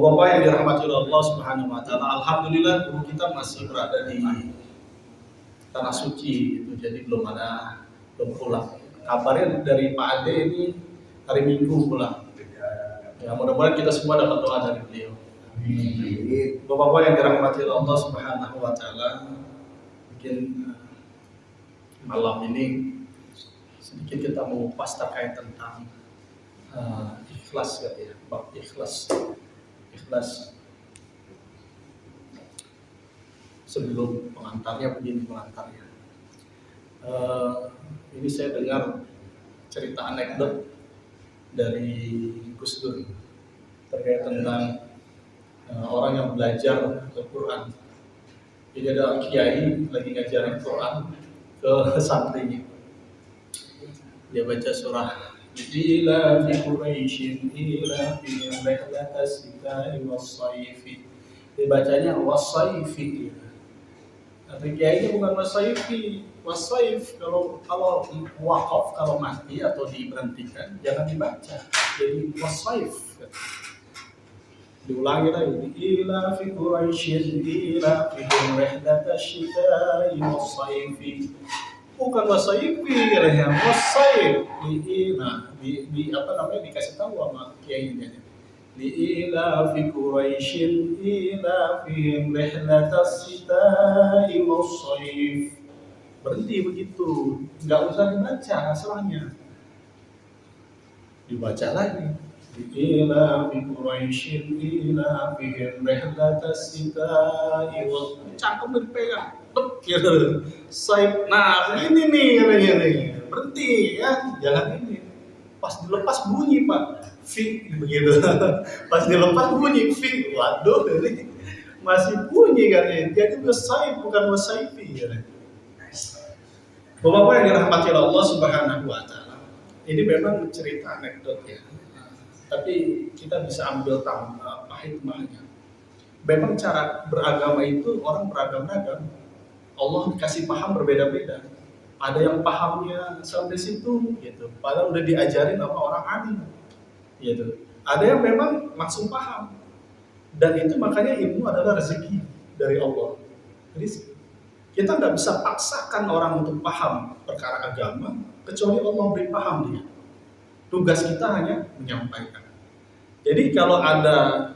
Bapak-bapak yang dirahmati oleh Allah Subhanahu wa taala, alhamdulillah guru kita masih berada di tanah suci itu, jadi belum pulang. Kabarnya dari Pak Ade ini hari Minggu pulang. Ya, mudah-mudahan kita semua dapat doa dari beliau. Bapak-bapak yang dirahmati oleh Allah Subhanahu wa taala, mungkin malam ini sedikit kita mengupas terkait tentang ikhlas ya, bab ikhlas. Sebelum pengantarnya begini pengantarnya. Ini saya dengar cerita anekdot dari Gus Dur terkait tentang orang yang belajar Al-Quran. Jadi ada kiai lagi ngajarin Quran ke santrinya. Dia baca surah Ila fi Quraisyin ila fi rihlatas sita'i was-sayfi. Dibacanya was-sayfi. Tapi kiainya bukan was-sayfi. Was-sayf kalau waqaf, kalau mati atau diberhentikan jangan dibaca. Jadi was-sayf. Diulangi lagi. Ila fi Quraisyin ila fi rihlatas sita'i was-sayfi. Bukan wasaifi katanya, wasaif dikasih tahu sama kiainya. Ila fi Quraisyin ila fihim rihlatas sita'i was-sayf. Berhenti begitu, nggak usah dibaca asalnya. Dibaca lagi. Ila fi Quraisyin ila fihim rihlatas sita'i was-sayf. Cangkem dipegang. Gitu. Nah ini nih katanya nih, berhenti ya, jangan ini. Pas dilepas bunyi Pak, fi begitu. Pas dilepas bunyi fi, waduh ini masih bunyi katanya. Jadi wasai bukan wasaifi katanya. Bapak-bapak yang dirahmati Allah Subhanahu wa taala. Ini memang cerita anekdot ya. Tapi kita bisa ambil hikmahnya. Memang cara beragama itu orang beragam-agam. Allah dikasih paham berbeda-beda. Ada yang pahamnya sampai situ, gitu. Padahal udah diajarin sama orang alim, gitu. Ada yang memang langsung paham. Dan itu makanya ilmu adalah rezeki dari Allah. Jadi kita nggak bisa paksakan orang untuk paham perkara agama, kecuali Allah beri paham dia. Tugas kita hanya menyampaikan. Jadi kalau ada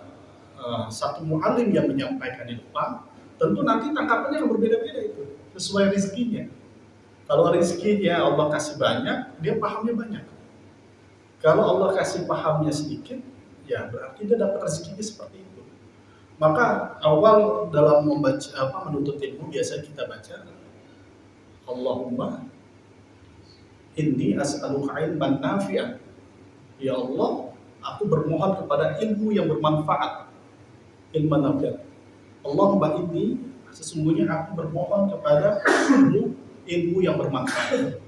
satu mu'alim yang menyampaikan di depan, tentu nanti tangkapannya yang berbeda-beda itu, sesuai rezekinya. Kalau rezekinya Allah kasih banyak, dia pahamnya banyak. Kalau Allah kasih pahamnya sedikit, ya berarti dia dapat rezekinya seperti itu. Maka awal dalam menuntut ilmu biasa kita baca, Allahumma inni as'aluka ilman nafi'an. Ya Allah, aku bermohon kepada ilmu yang bermanfaat. Ilman nafi'an. Allahumma inni, sesungguhnya aku bermohon kepada ilmu yang bermanfaat.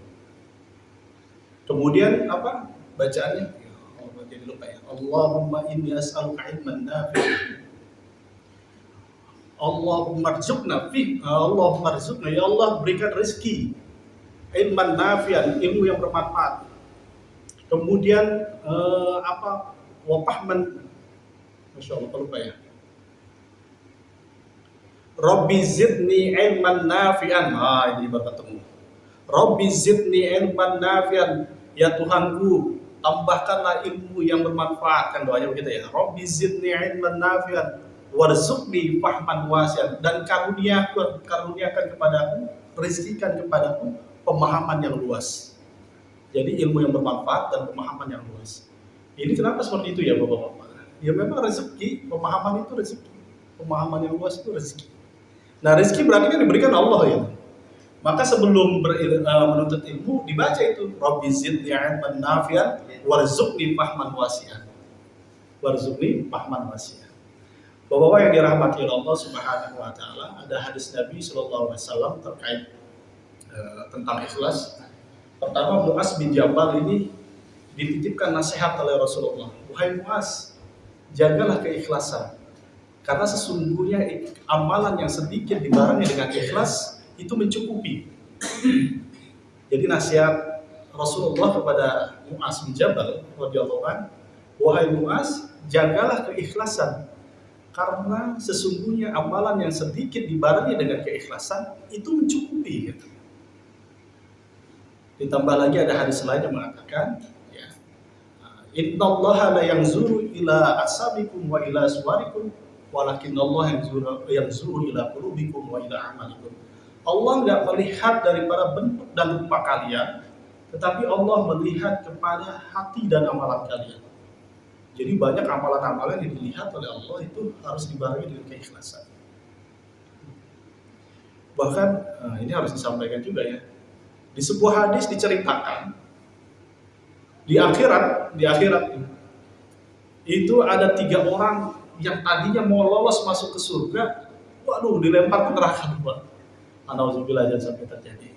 Kemudian apa bacaannya? Oh, jadi lupa ya. Allahumma inni as'aluka ilman nafi'an. Allahumma rzuqna fi. Allahumma rzuqna, ya Allah berikan rezeki. Ilman nafi'an, ilmu yang bermanfaat. Kemudian wafahman. Masya Allah, lupa ya. Rabbi zidni ilman nafi'an. Ini baru ketemu. Rabbi zidni ilman nafi'an. Ya Tuhanku, tambahkanlah ilmu yang bermanfaat. Kan doanya begitu ya. Rabbi zidni ilman nafi'an warzuqni fahman wasi'an. Dan karuniakan kepadaku, rezekikan kepadaku pemahaman yang luas. Jadi ilmu yang bermanfaat dan pemahaman yang luas. Ini kenapa seperti itu ya Bapak-bapak? Ya memang rezeki, pemahaman itu rezeki. Pemahaman yang luas itu rezeki. Nah rezeki berarti kan diberikan Allah ya. Maka sebelum menuntut ilmu dibaca itu Rabbi zidni ilman nafi'an warzuqni fahman wasi'an. Warzuqni fahman wasi'an. Bapak-bapak yang dirahmati oleh Allah Subhanahu wa taala, ada hadis Nabi sallallahu alaihi wasallam terkait tentang ikhlas. Pertama, Mu'az bin Jabal ini dititipkan nasihat oleh Rasulullah. Wahai Mu'az, jagalah keikhlasan. Karena sesungguhnya amalan yang sedikit dibarengi dengan ikhlas itu mencukupi. Jadi nasihat Rasulullah kepada Mu'az bin Jabal radhiyallahu anhu, wahai Mu'az, jagalah keikhlasan. Karena sesungguhnya amalan yang sedikit dibarengi dengan keikhlasan itu mencukupi. Gitu. Ditambah lagi ada hadis lain yang mengatakan, ya, Innallaha la yanzuru ila asabikum wa ila suwarikum, walakinnallaha yanzuru ila qulubikum wa ila amalikum. Allah nggak melihat daripada bentuk dan rupa kalian, tetapi Allah melihat kepada hati dan amalan kalian. Jadi banyak amalan-amalan yang dilihat oleh Allah itu harus dibarengi dengan keikhlasan. Bahkan ini harus disampaikan juga ya. Di sebuah hadis diceritakan di akhirat itu ada 3 orang yang tadinya mau lolos masuk ke surga, waduh dilempar ke neraka. Alhamdulillah jangan sampai terjadi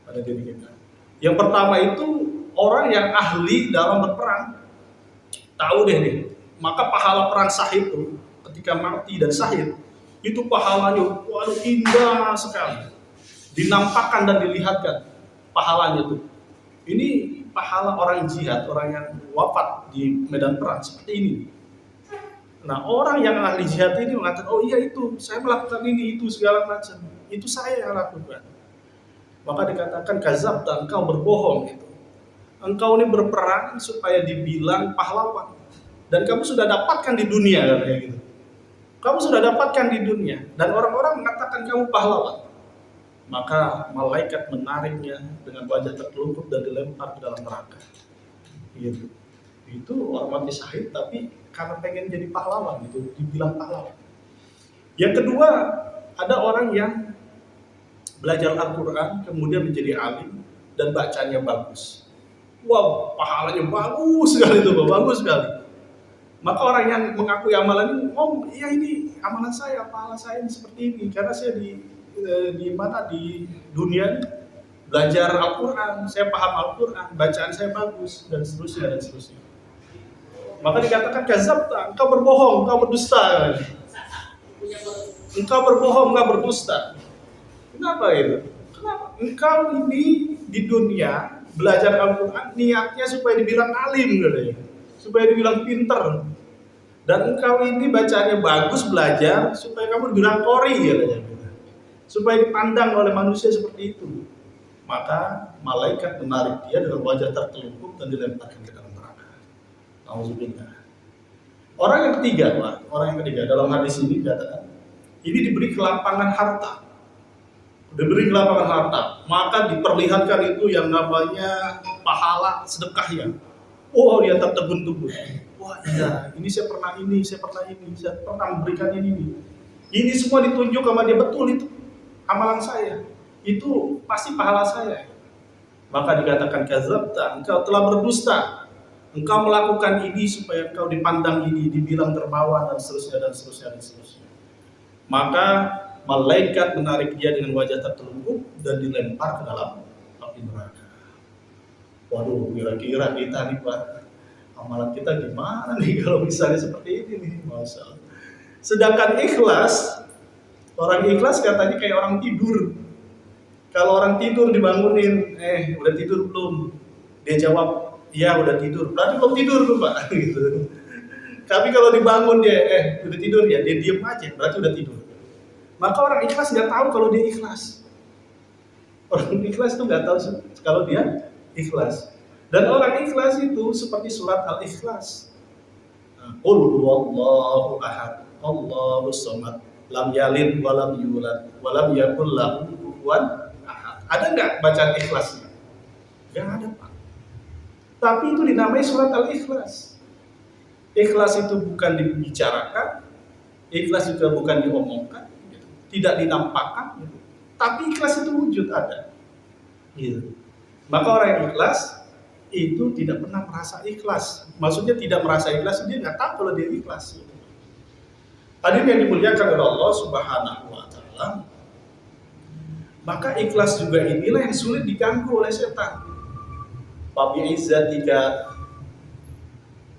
pada diri kita. Yang pertama itu orang yang ahli dalam berperang. Tahu deh nih, maka pahala perang syahid itu ketika mati dan syahid itu pahalanya waduh indah sekali. Dinampakkan dan dilihatkan pahalanya tuh. Ini pahala orang jihad, orang yang wafat di medan perang seperti ini. Nah, orang yang ahli jihad ini mengatakan, oh iya itu, saya melakukan ini, itu segala macam. Itu saya yang lakukan. Maka dikatakan kazabta, engkau berbohong itu. Engkau ini berperang supaya dibilang pahlawan. Dan kamu sudah dapatkan di dunia katanya gitu. Kamu sudah dapatkan di dunia dan orang-orang mengatakan kamu pahlawan. Maka malaikat menariknya dengan wajah tertelungkup dan dilempar ke dalam neraka. Gitu. Itu orang mati syahid tapi karena pengen jadi pahlawan gitu, dibilang pahlawan. Yang kedua, ada orang yang belajar Al-Quran kemudian menjadi alim dan bacanya bagus. Wow, pahalanya bagus sekali itu, bagus sekali. Maka orang yang mengakui amalan ini, oh iya ini amalan saya, pahala saya ini seperti ini, karena saya di dunia ini belajar Al-Quran, saya paham Al-Quran, bacaan saya bagus dan seterusnya. Maka dikatakan kazabta, engkau berbohong, engkau berdusta. Engkau berbohong, engkau berdusta. Kenapa itu? Kenapa? Engkau ini di dunia belajar Al-Quran niatnya supaya dibilang alim katanya. Supaya dibilang pinter. Dan engkau ini bacaannya bagus belajar supaya kamu dibilang qori katanya. Supaya dipandang oleh manusia seperti itu. Maka malaikat menarik dia dengan wajah tertelungkup dan dilemparkan ke dalam neraka. Nauzubillah. Orang yang ketiga dalam hadis ini dikatakan, ini diberi kelapangan harta. Maka diperlihatkan itu yang namanya pahala sedekahnya. Oh, dia tertegun-tegun. Wah iya, ini saya pernah memberikan ini. Ini semua ditunjuk sama dia, betul itu amalan saya. Itu pasti pahala saya. Maka dikatakan kazabta, engkau telah berdusta. Engkau melakukan ini supaya engkau dipandang ini, dibilang dermawan dan seterusnya. Maka malaikat menarik dia dengan wajah tertelungkup dan dilempar ke dalam api neraka. Waduh, kira-kira kita nih Pak, amalan kita gimana nih kalau misalnya seperti ini nih, Masya Allah. Sedangkan ikhlas, orang ikhlas katanya kayak orang tidur. Kalau orang tidur dibangunin, udah tidur belum? Dia jawab, iya udah tidur. Berarti belum tidur tuh Pak. Gitu. Tapi kalau dibangun dia, udah tidur ya, dia diem aja, berarti udah tidur. Maka orang ikhlas nggak tahu kalau dia ikhlas. Orang ikhlas itu nggak tahu kalau dia ikhlas. Dan orang ikhlas itu seperti surat Al-Ikhlas. Qul huwallahu ahad, Allahus samad, lam yalid wa lam yulad wa lam yakul lahu kufuwan ahad. Ada nggak bacaan ikhlasnya? Nggak ada Pak. Tapi itu dinamai surat Al-Ikhlas. Ikhlas itu bukan dibicarakan, ikhlas juga bukan diomongkan, tidak dinampakkan, tapi ikhlas itu wujud ada. Gitu. Maka orang yang ikhlas itu tidak pernah merasa ikhlas. Maksudnya tidak merasa ikhlas, dia nggak tahu kalau dia ikhlas. Hadirin yang dimuliakan oleh Allah Subhanahu wa Ta'ala. Maka ikhlas juga inilah yang sulit diganggu oleh setan.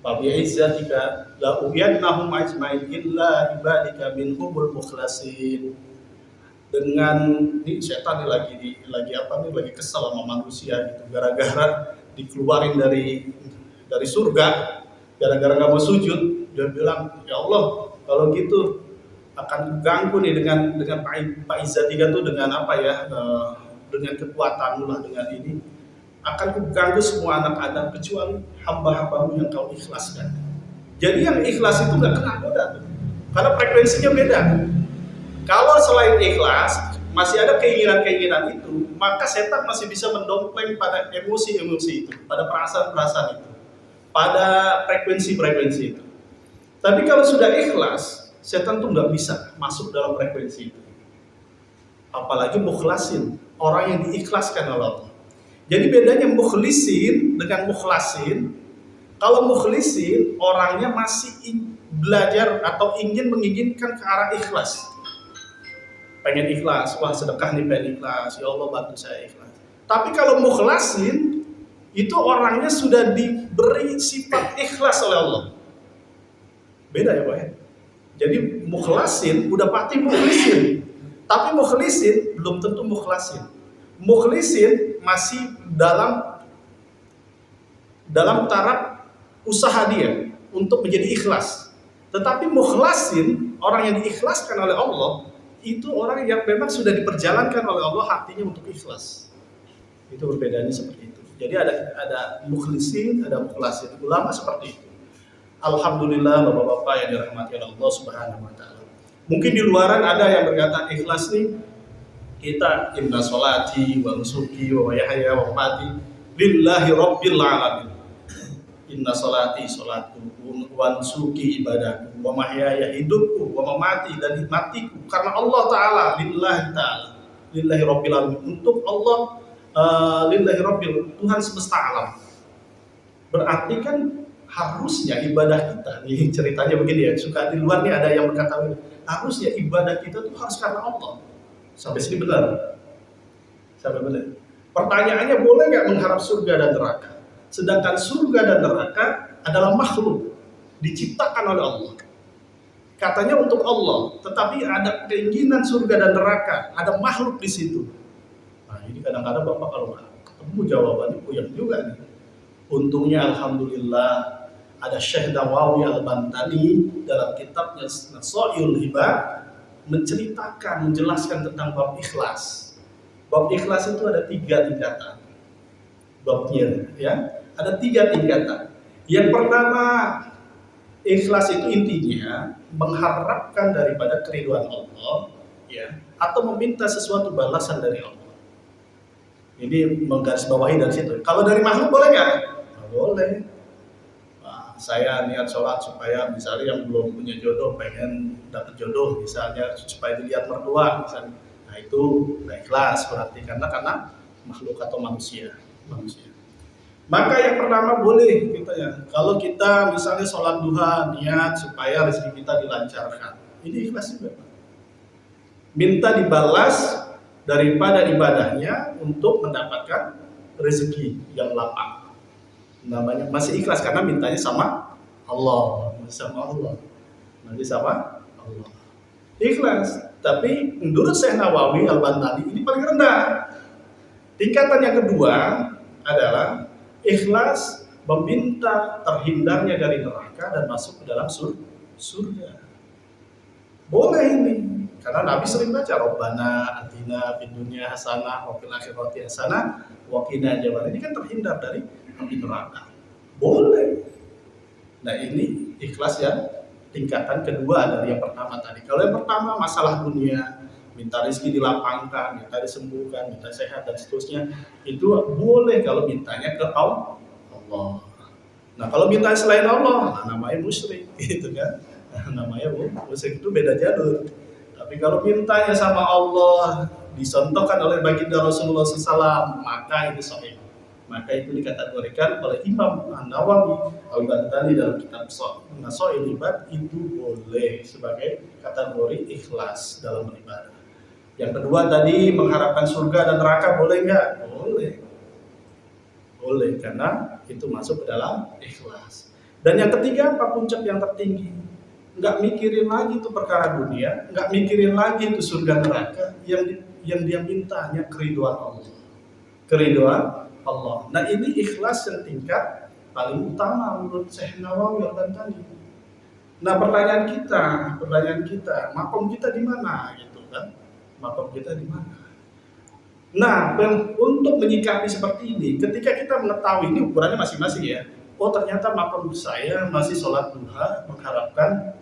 Fabi'izzatika la ughwiyannahum ajma'in illa ibadika minhumul mukhlasin. Dengan ini setan lagi kesel sama manusia gitu, gara-gara dikeluarin dari surga, gara-gara nggak mau sujud, dia bilang, ya Allah, Kalau gitu akan ganggu nih dengan Pak Izzatiga tuh dengan apa ya? Dengan kekuatanmu lah, dengan ini akan kuganggu semua anak Adam kecuali hamba-hambamu yang kau ikhlaskan. Jadi yang ikhlas itu nggak kena goda tuh, karena frekuensinya beda. Kalau selain ikhlas masih ada keinginan-keinginan itu, maka setan masih bisa mendompleng pada emosi-emosi itu, pada perasaan-perasaan itu, pada frekuensi-frekuensi itu. Tapi kalau sudah ikhlas, setan tuh nggak bisa masuk dalam frekuensi itu. Apalagi mukhlasin, orang yang diikhlaskan oleh Allah. Jadi bedanya mukhlisin dengan mukhlasin. Kalau mukhlisin, orangnya masih belajar atau menginginkan ke arah ikhlas. Pengen ikhlas, wah sedekah nih pengen ikhlas, ya Allah bantu saya ikhlas. Tapi kalau mukhlasin, itu orangnya sudah diberi sifat ikhlas oleh Allah. Beda ya Pak ya? Jadi mukhlasin udah pasti mukhlisin. Tapi mukhlisin belum tentu mukhlasin. Mukhlisin masih dalam taraf usaha dia untuk menjadi ikhlas. Tetapi mukhlasin, orang yang diikhlaskan oleh Allah, itu orang yang memang sudah diperjalankan oleh Allah hatinya untuk ikhlas. Itu perbedaannya seperti itu. Jadi ada mukhlisin, ada mukhlasin. Ulama seperti itu. Alhamdulillah Bapak-bapak yang dirahmati oleh Allah Subhanahu wa taala. Mungkin di luaran ada yang berkata ikhlas nih, kita inna sholati wa nusuki wa mahyaya wa mamati lillahi rabbil alamin. Inna sholati sholatku wa nusuki ibadahku wa mahyaya hidupku wa mamati dan matiku karena Allah taala, lillahi rabbil alamin, untuk Allah, lillahi rabbil, Tuhan semesta alam. Berarti kan harusnya ibadah kita, nih ceritanya begini ya, suka di luar nih ada yang berkata harusnya ibadah kita tuh harus karena Allah. Sampai sini benar? Sampai benar. Pertanyaannya, boleh nggak mengharap surga dan neraka? Sedangkan surga dan neraka adalah makhluk diciptakan oleh Allah. Katanya untuk Allah, tetapi ada keinginan surga dan neraka, ada makhluk di situ. Nah ini kadang-kadang Bapak kalau nggak ketemu jawabannya puyeng juga nih. Untungnya alhamdulillah ada Syekh Nawawi Al-Bantani dalam kitabnya Nasoil Hibah menceritakan, menjelaskan tentang bab ikhlas. Bab ikhlas itu ada 3 tingkatan. Babnya ya, ada 3 tingkatan. Yang pertama, ikhlas itu intinya mengharapkan daripada keridhaan Allah ya, atau meminta sesuatu balasan dari Allah. Ini menggarisbawahi dari situ. Kalau dari makhluk boleh nggak? Nah, boleh. Saya niat sholat supaya misalnya yang belum punya jodoh pengen dapat jodoh, misalnya supaya dilihat mertua misalnya. Nah itu nggak ikhlas berarti karena makhluk atau manusia. Maka yang pertama boleh kita ya, kalau kita misalnya sholat duha niat supaya rezeki kita dilancarkan, ini ikhlas juga. Minta dibalas daripada ibadahnya untuk mendapatkan rezeki yang lapang. Namanya masih ikhlas karena mintanya sama Allah, nanti sama Allah. Ikhlas. Tapi menurut Syekh Nawawi Al-Bantani ini paling rendah. Tingkatan yang kedua adalah ikhlas meminta terhindarnya dari neraka dan masuk ke dalam surga. Boleh ini. Karena Nabi sering baca Rabbana atina fid dunya hasanah wa fil akhirati hasanah wa qina adzabannar. Ini kan terhindar dari api neraka. Boleh. Nah ini ikhlas yang tingkatan kedua dari yang pertama tadi. Kalau yang pertama masalah dunia, minta rezeki dilapangkan, minta disembuhkan, minta sehat dan seterusnya, itu boleh kalau mintanya ke Allah. Nah kalau minta selain Allah, namanya musyrik, gitu kan? Namanya musyrik, itu beda jalur. Tapi kalau mintanya sama Allah, disontohkan oleh baginda Rasulullah SAW, maka itu sahih. Maka itu dikategorikan oleh Imam An-Nawawi Al-Bantani dalam kitab Nasoil Ibad, itu boleh sebagai kategori ikhlas dalam beribadah. Yang kedua tadi mengharapkan surga dan neraka, boleh nggak? Boleh karena itu masuk ke dalam ikhlas. Dan yang ketiga apa puncak yang tertinggi? Nggak mikirin lagi itu perkara dunia, nggak mikirin lagi itu surga neraka, yang dia mintanya keridhaan Allah. Nah ini ikhlas yang tingkat paling utama menurut Syekh Nawawi Al-Bantani. Nah, pertanyaan kita, makom kita di mana gitu kan? Makom kita di mana? Nah, untuk menyikapi seperti ini, ketika kita mengetahui ini ukurannya masing-masing ya. Oh, ternyata makom saya masih sholat duha mengharapkan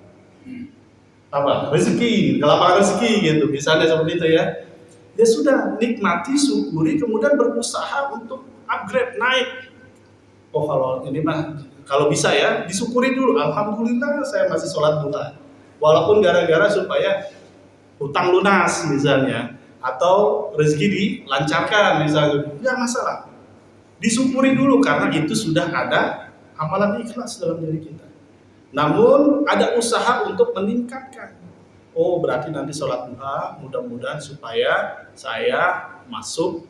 apa? Rezeki, kelapangan rezeki gitu. Misalnya seperti itu ya. Ya sudah, nikmati, syukuri, kemudian berusaha untuk upgrade, naik. Oh, kalau ini mah kalau bisa ya disyukuri dulu. Alhamdulillah saya masih sholat duha. Walaupun gara-gara supaya utang lunas misalnya, atau rezeki dilancarkan misalnya, nggak masalah. Disyukuri dulu karena itu sudah ada amalan ikhlas dalam diri kita. Namun ada usaha untuk meningkatkan. Oh, berarti nanti sholat duha mudah-mudahan supaya saya masuk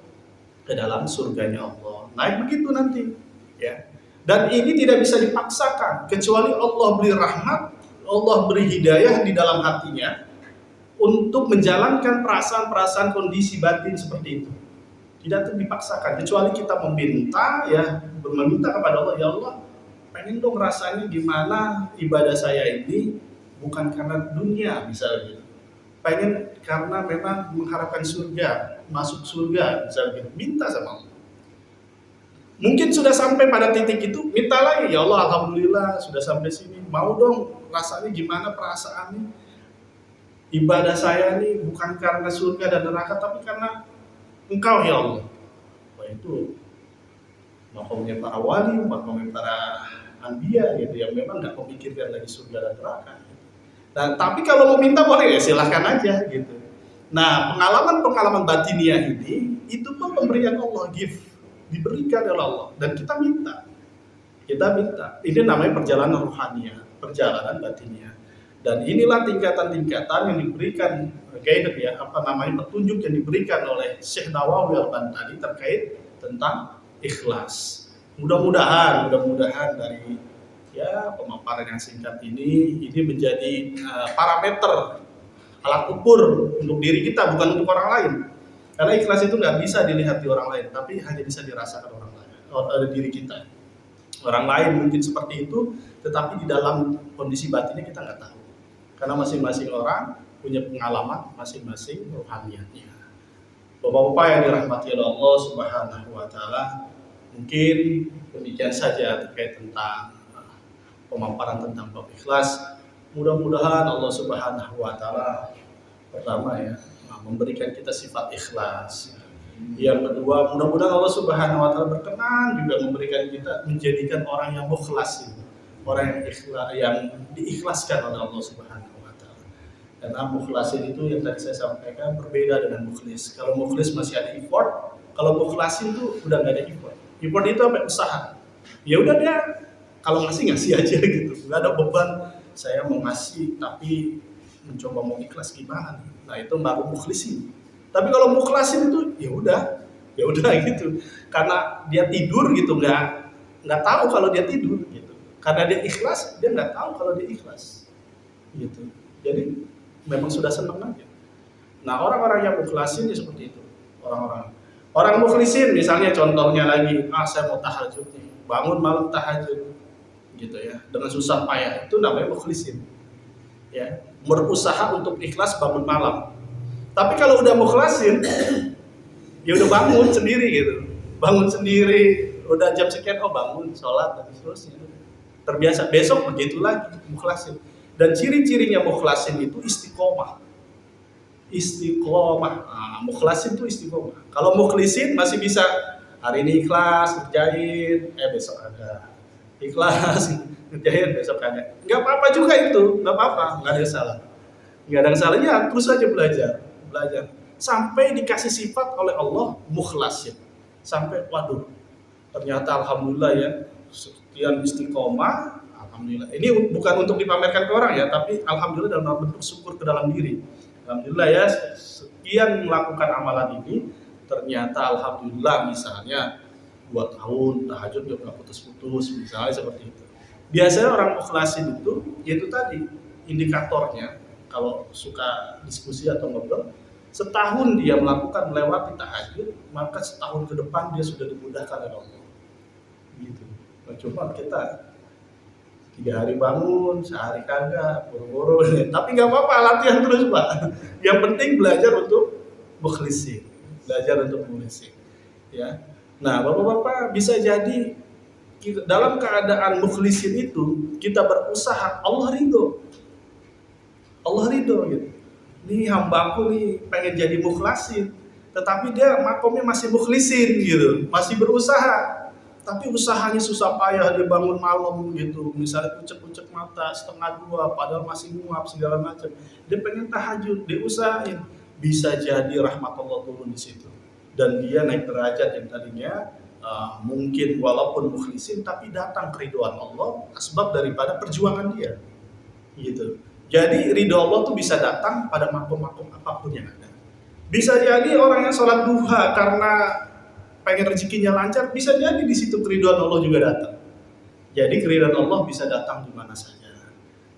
ke dalam surganya Allah. Naik begitu nanti, ya. Dan ini tidak bisa dipaksakan kecuali Allah beri rahmat, Allah beri hidayah di dalam hatinya untuk menjalankan perasaan-perasaan kondisi batin seperti itu. Tidak dipaksakan kecuali kita meminta, ya, meminta kepada Allah, ya Allah, pengen dong rasanya gimana ibadah saya ini bukan karena dunia misalnya gitu. Pengen karena memang mengharapkan surga, masuk surga misalnya gitu. Minta sama Allah. Mungkin sudah sampai pada titik itu, minta lagi, ya Allah alhamdulillah sudah sampai sini. Mau dong rasanya gimana perasaannya. Ibadah saya ini bukan karena surga dan neraka tapi karena Engkau ya Allah. Wah, itu makomnya para wali, makomnya para anbiya gitu yang memang nggak memikirkan lagi surga dan neraka. Nah, tapi kalau mau minta boleh ya silahkan aja gitu. Nah, pengalaman-pengalaman batiniah ini itu pun pemberian Allah, gift, diberikan oleh Allah dan kita minta. Ini namanya perjalanan rohaniah, perjalanan batiniah. Dan inilah tingkatan-tingkatan yang diberikan petunjuk yang diberikan oleh Syekh Nawawi Al-Bantani terkait tentang ikhlas. Mudah-mudahan dari pemaparan yang singkat ini menjadi parameter alat ukur untuk diri kita, bukan untuk orang lain. Karena ikhlas itu nggak bisa dilihat di orang lain, tapi hanya bisa dirasakan orang lain, diri kita. Orang lain mungkin seperti itu, tetapi di dalam kondisi batinnya kita nggak tahu. Karena masing-masing orang punya pengalaman masing-masing rohaniatnya. Bapak-bapak yang dirahmati oleh Allah Subhanahu wa taala, mungkin demikian saja terkait tentang pemaparan tentang bab ikhlas. Mudah-mudahan Allah Subhanahu wa taala pertama memberikan kita sifat ikhlas. Yang kedua, mudah-mudahan Allah Subhanahu wa taala berkenan juga memberikan kita menjadikan orang yang mukhlas, orang yang ikhlas, yang diikhlaskan oleh Allah Subhanahu wa taala. Karena mukhlasin itu yang tadi saya sampaikan berbeda dengan mukhlis. Kalau mukhlis masih ada effort, kalau mukhlasin itu udah nggak ada effort. Effort itu apa? Usaha. Ya udah dia kalau ngasih aja gitu. Nggak ada beban saya mau ngasih tapi mencoba mau ikhlas gimana. Nah, itu baru mukhlisin. Tapi kalau mukhlasin itu ya udah gitu. Karena dia tidur gitu, nggak tahu kalau dia tidur gitu. Karena dia ikhlas, dia nggak tahu kalau dia ikhlas gitu. Jadi memang sudah senang aja. Nah, orang-orang yang mukhlasin ya seperti itu. Orang mukhlisin misalnya contohnya lagi, saya mau tahajud nih, bangun malam tahajud gitu ya, dengan susah payah, itu namanya mukhlisin. Ya, berusaha untuk ikhlas bangun malam. Tapi kalau udah mukhlasin, ya udah bangun sendiri gitu. Bangun sendiri, udah jam sekian, bangun, sholat, dan seterusnya. Terbiasa, besok begitu lagi, mukhlasin. Dan ciri-cirinya mukhlasin itu istiqomah. Mukhlasin itu istiqomah. Kalau mukhlisin masih bisa, hari ini ikhlas, ngerjain, besok ada. Ikhlas, ngerjain, besok ada. Nggak apa-apa juga itu, nggak apa-apa, nggak ada yang salah. Nggak ada yang salahnya, terus aja belajar sampai dikasih sifat oleh Allah mukhlasin. Sampai waduh, ternyata alhamdulillah ya, sekian istiqomah, alhamdulillah. Ini bukan untuk dipamerkan ke orang ya, tapi alhamdulillah dalam bentuk syukur ke dalam diri. Alhamdulillah ya, sekian melakukan amalan ini, ternyata alhamdulillah misalnya 2 tahun tahajud nggak putus-putus, misalnya seperti itu. Biasanya orang mukhlasin itu tadi indikatornya. Kalau suka diskusi atau ngobrol, setahun dia melewati tahajud, maka setahun ke depan dia sudah dimudahkan oleh Allah. Gitu. Nah, coba kita 3 hari bangun, sehari kagak, buru-buru. Tapi nggak apa-apa, latihan terus Pak. Yang penting belajar untuk mukhlisin, belajar untuk mukhlisin. Ya. Nah, bapak-bapak bisa jadi dalam keadaan mukhlisin itu kita berusaha, Allah ridho. Allah ridho gitu. Ini hambaku nih pengen jadi mukhlasin, tetapi dia makomnya masih mukhlisin gitu, masih berusaha. Tapi usahanya susah payah, dia bangun malam gitu, misalnya kucek-kucek mata setengah 2, padahal masih nguap segala macam. Dia pengen tahajud, dia usahain. Bisa jadi rahmat Allah turun di situ. Dan dia naik derajat yang tadinya mungkin walaupun mukhlisin, tapi datang keriduan Allah, sebab daripada perjuangan dia. Gitu. Jadi ridho Allah tuh bisa datang pada makom-makom apapun yang ada. Bisa jadi orang yang sholat duha karena pengen rezekinya lancar, bisa jadi di situ keriduan Allah juga datang. Jadi keriduan Allah bisa datang di mana saja,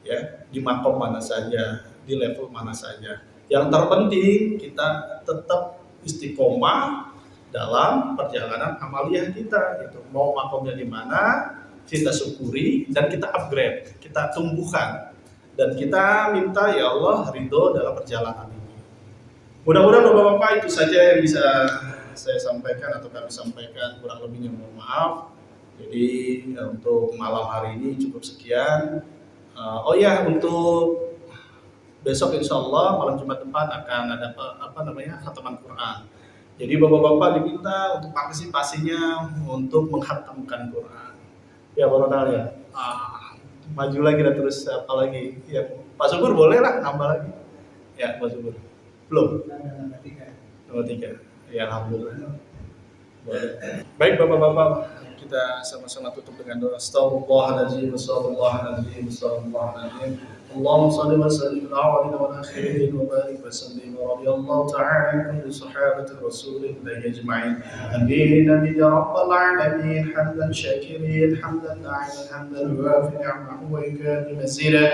ya, di makom mana saja, di level mana saja. Yang terpenting kita tetap istiqomah dalam perjalanan amaliyah kita. Gitu. Mau makomnya di mana, kita syukuri dan kita upgrade, kita tumbuhkan. Dan kita minta ya Allah ridho dalam perjalanan ini. Mudah-mudahan Bapak-Bapak itu saja yang bisa saya sampaikan atau kami sampaikan, kurang lebihnya mohon maaf. Jadi untuk malam hari ini cukup sekian. Oh ya, untuk besok insya Allah malam Jumat depan akan ada khataman Quran. Jadi Bapak-Bapak diminta untuk partisipasinya untuk menghatamkan Quran. Ya Bapak ya. Maju lagi dan terus apa lagi ya Pak Subur boleh lah nambah lagi ya Pak Subur belum nomor 3 ya alhamdulillah boleh. Baik bapak-bapak kita sama-sama tutup dengan doa astagfirullahaladzim astagfirullahaladzim astagfirullahaladzim اللهم صل وسلم على الأولين والآخرين وبارك وسلم ورضي الله تعالى عن كل صحابة رسول الله أجمعين آمين آمين يا رب العالمين حمدا شاكرين حمدا داعيا حمدا يوافي نعمه ويكافئ مزيدا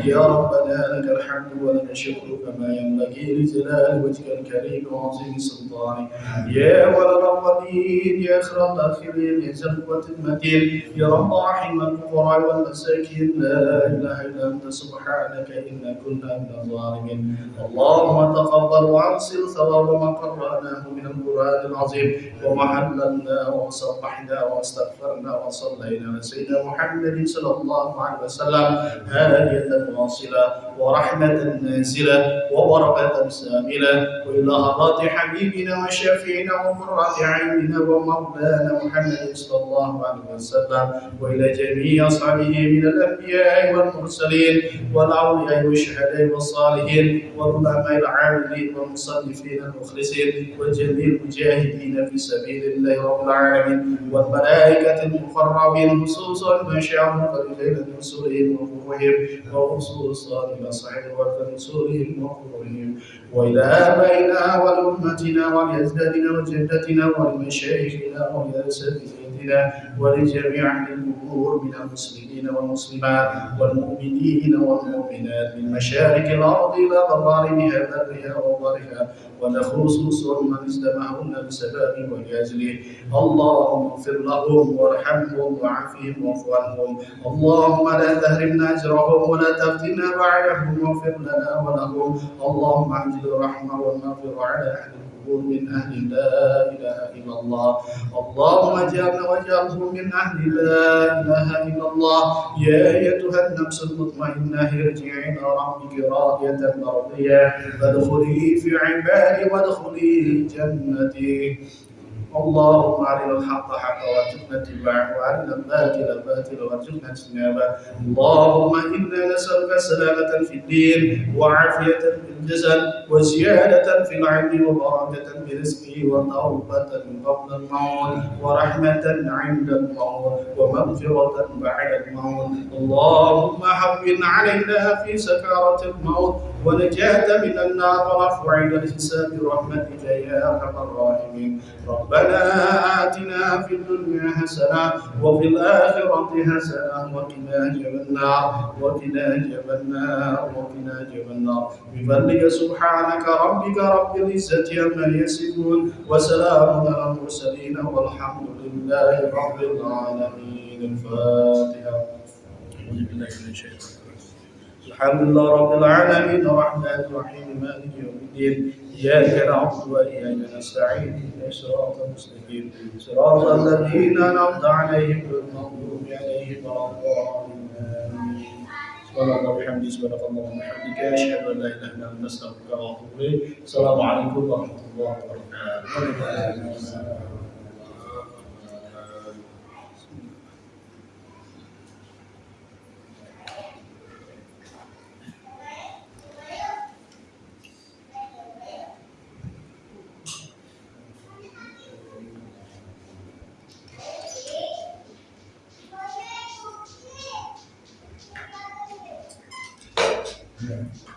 يا ربنا لك الحمد ولك الشكر كما ينبغي لجلال وجهك الكريم وعظيم سلطانك يا ولد القدير يا خير الآخرين يا ذا القوة المتين يا رب رحم الفقراء والمساكين لا إله إلا أنت سبحانك إنا كنا من الظالمين اللهم تقبل وأرسل ثواب ما قرأناه من القرآن العظيم وما حللنا وصبحنا واستغفرنا وصلينا على سيدنا محمد صلى الله عليه وسلم هادية واصلة ورحمة نازلة وبركة ساملة وإلى حضرات حبيبنا وشفيعنا وقرة عيننا ومولانا محمد صلى الله عليه وسلم وإلى جميع أصحابه من الأنبياء والمرسلين والأولياء والشهداء والصالحين والعلماء العاملين والمصنفين المخلصين وجميع المجاهدين في سبيل الله رب العالمين والملائكة المقربين خصوصا ما شاء إلى رسولهم وروحهم وخصوصا إلى صحيح ورسولهم وروحهم وإلى آبائنا ولأمتنا ولأجدادنا وجدتنا ولمشايخنا ولأساتذتنا ولجميع أهل القبور من المسلمين والمسلمات والمؤمنين والمؤمنات من مشارق الأرض إلى مغاربها برها وبرها ونخصوص من اجتمعهن بسبب ولأجله اللهم اغفر لهم وارحمهم وعافهم واعف عنهم اللهم لا تحرمنا أجرهم ولا تفتنا بعدهم واغفر لنا ولهم اللهم أنزل الرحمة والمغفرة على أهل القبور من أهل لا إله إلا الله اللهم اجعلنا واجعلهم من أهل لا إله إلا الله يا أيتها النفس المطمئنة ارجعي إلى ربك راضية مرضية فادخلي في عبادي وادخلي جنتي اللهم أرنا الحق حقا وارزقنا اتباعه وأرنا الباطل باطلا وارزقنا اجتنابه اللهم إنا نسألك سلامة في الدين وعافية في الجسد وزيادة في العلم وبركة في رزقه وتوبة قبل الموت ورحمة عند الموت ومغفرة بعد الموت اللهم هون علينا في سكرات الموت ونجاة من النار والعفو عند الحساب برحمتك يا أرحم الراحمين ربنا آتنا في الدنيا حسنة وفي الآخرة حسنة وقنا عذاب النار وقنا عذاب النار وقنا عذاب النار بفضلك سبحانك ربك رب العزة عما يصفون وسلام على المرسلين والحمد لله رب العالمين الفاتحة أعوذ بالله من الشيطان الرجيم. الحمد لله رب العالمين الرحمن الرحيم مالك يوم الدين إياك نعبد وإياك نستعين اهدنا الصراط المستقيم صراط الذين أنعمت عليهم غير المغضوب عليهم ولا الضالين آمين. سبحان الله وبحمده سبحانك اللهم وبحمدك أشهد أن لا إله إلا أنت أستغفرك وأتوب إليك. السلام عليكم ورحمة الله وبركاته. Yeah.